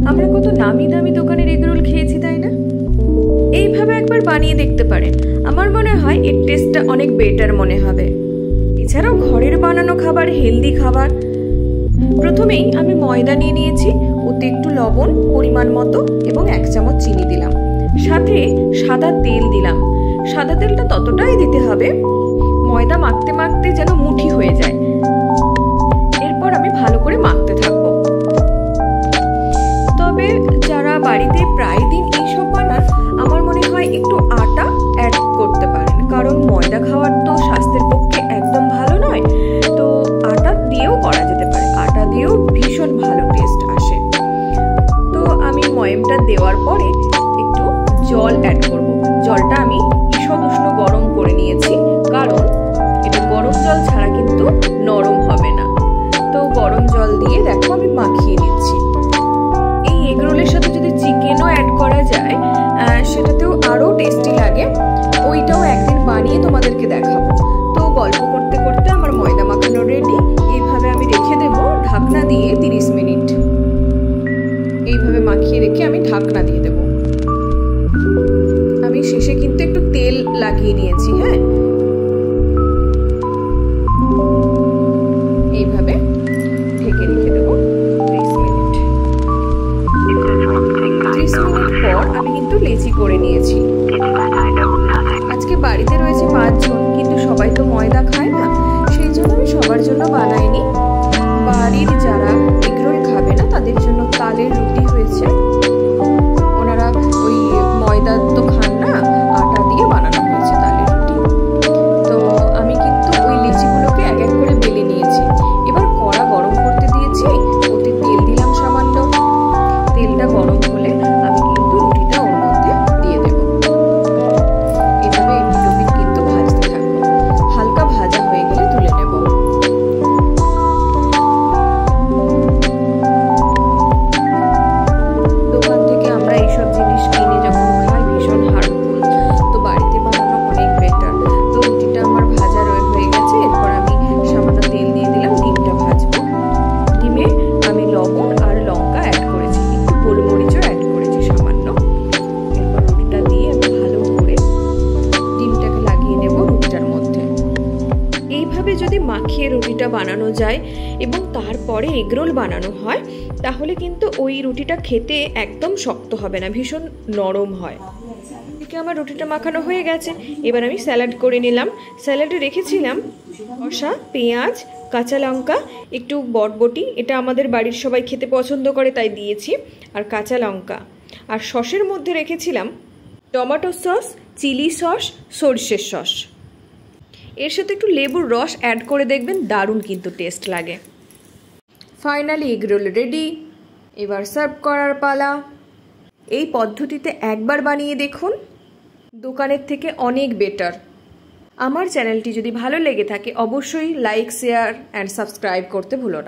আমরা কত নামি দামি দোকানের এগরোল খেয়েছি, তাই না? এইভাবে একবার বানিয়ে দেখতে পারেন। আমার মনে হয় এর টেস্টটা অনেক বেটার মনে হবে। এছাড়াও ঘরের বানানো খাবার হেলদি খাবার। প্রথমেই আমি ময়দা নিয়ে নিয়েছি, ওতে একটু লবণ পরিমাণ মতো এবং 1 চামচ চিনি দিলাম, সাথে সাদা তেল দিলাম। সাদা তেলটা ততটাই দিতে হবে ময়দা মাখতে মাখতে যেন মুঠি হয়ে যায়। এরপর আমি ভালো করে মাখতে থাকবো। তবে যারা বাড়িতে প্রায় দিন এইসব বানান, আমার মনে হয় একটু আটা অ্যাড করতে পারেন, কারণ ময়দা খাওয়ার তো স্বাস্থ্যের পক্ষে একদম ভালো নয়। তো আটা দিয়েও করা যেতে পারে, আটা দিয়েও ভীষণ ভালো টেস্ট আসে। তো আমি ময়মটা দেওয়ার পরে একটু জল অ্যাড করব। জলটা আমি ঈষৎ উষ্ণ গরম করে নিয়েছি, কারণ এটা গরম জল ছাড়া কিন্তু নরম হবে না। তো গরম জল দিয়ে দেখো আমি মাখিয়ে নিচ্ছি। এই এগরোলের সাথে যদি চিকেনও অ্যাড করা যায় সেটাতেও আরও টেস্টি লাগে। ওইটাও একদিন বানিয়ে তোমাদেরকে দেখাবো। তো গল্প করতে করতে আমার ময়দা মাখানো রেডি। এইভাবে আমি রেখে দেব ঢাকনা দিয়ে 30 মিনিট। এইভাবে মাখিয়ে রেখে আমি ঢাকনা দিয়ে দেব। আমি শেষে কিন্তু একটু তেল লাগিয়ে নিয়েছি। হ্যাঁ, এইভাবে ঢেকে রেখে দেবো 30 মিনিট। 30 মিনিট পর আমি কিন্তু লেচি করে নিয়েছি। আজকে বাড়িতে রয়েছে 5 জন, কিন্তু সবাই তো ময়দা খায় না, সেই জন্য আমি সবার জন্য বানাইনি। বাড়ির যারা এগরোল খাবে না তাদের জন্য তালের রুটি হয়েছে। ওনারা ওই ময়দা তো খান না, আটা দিয়ে বানানো হয়েছে তালের রুটি। তো আমি কিন্তু ওই লেচিগুলোকে এক এক করে বেলে নিয়েছি। এবার কড়া গরম করতে দিয়েছি, ওতে তেল দিলাম সামান্য। তেলটা গরম হলে আমি কিন্তু রুটিটা ওর মধ্যে দিয়ে দেব। এভাবে এপিট কিন্তু ভাজতে থাকবো। হালকা ভাজা হয়ে গেলে তুলে নেব। দোকান থেকে আমরা এইসব জিনিস কিনে যখন খাই ভীষণ হার্মফুল, তো বাড়িতে বানানো অনেক বেটার। তো রুটিটা আমার ভাজা হয়ে গেছে। এরপর আমি সামান্য তেল দিয়ে দিলাম, ডিমটা ভাজবো। ডিমে আমি লবণ আর লঙ্কা অ্যাড করেছি, একটু গোলমরিচও অ্যাড করেছি সামান্য। এরপর রুটিটা দিয়ে আমি ভালো করে ডিমটাকে লাগিয়ে নেব রুটিটার মধ্যে। এইভাবে যদি মাখিয়ে রুটিটা বানানো যায় এবং তারপরে এগরোল বানানো হয়, তাহলে কিন্তু ওই রুটিটা খেতে একদম শক্ত হবে না, ভীষণ নরম হয়। এদিকে আমার রুটিটা মাখানো হয়ে গেছে। এবার আমি স্যালাড করে নিলাম। স্যালাডে রেখেছিলাম শসা, পেঁয়াজ, কাঁচা লঙ্কা, একটু বটবটি, এটা আমাদের বাড়ির সবাই খেতে পছন্দ করে তাই দিয়েছি, আর কাঁচা লঙ্কা। আর সসের মধ্যে রেখেছিলাম টমেটো সস, চিলি সস, সরষের সস। এর সাথে একটু লেবুর রস অ্যাড করে দেখবেন, দারুণ কিন্তু টেস্ট লাগে। Finally egg roll ready. এবার সার্ভ করার পালা। এই পদ্ধতিতে একবার বানিয়ে দেখুন, দোকানের থেকে অনেক বেটার। আমার চ্যানেলটি যদি ভালো লেগে থাকে অবশ্যই লাইক, শেয়ার অ্যান্ড সাবস্ক্রাইব করতে ভুলো না।